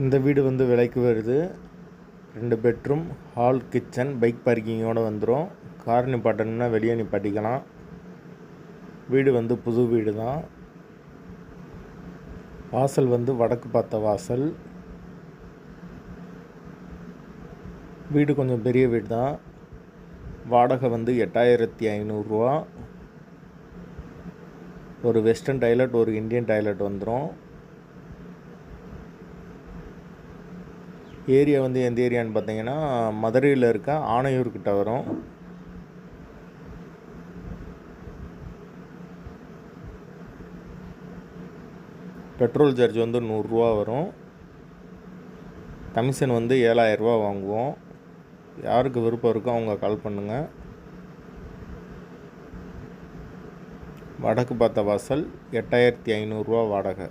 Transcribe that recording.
இந்த வீடு வந்து விலைக்கு வருது. 2 பெட்ரூம், ஹால், கிச்சன், பைக் பார்க்கிங்கோடு வந்துடும். கார் நிப்பாட்டணும்னா வெளியே நிப்பாட்டிக்கலாம். வீடு வந்து புது வீடு தான். வாசல் வந்து வடக்கு பார்த்த வாசல். வீடு கொஞ்சம் பெரிய வீடு தான். வாடகை வந்து 8500 ரூபா. ஒரு வெஸ்டர்ன் டாய்லெட், ஒரு இந்தியன் டாய்லெட் வந்துடும். ஏரியா வந்து எந்த ஏரியான்னு பார்த்தீங்கன்னா, மதுரையில் இருக்க ஆணையூர் கிட்ட வரும். பெட்ரோல் சார்ஜ் வந்து 100 ரூபா வரும். கமிஷன் வந்து 7000 ரூபா வாங்குவோம். யாருக்கு விருப்பம் இருக்கோ அவங்க கால் பண்ணுங்கள். வடக்கு பார்த்த வாசல், 8500 ரூபா வாடகை.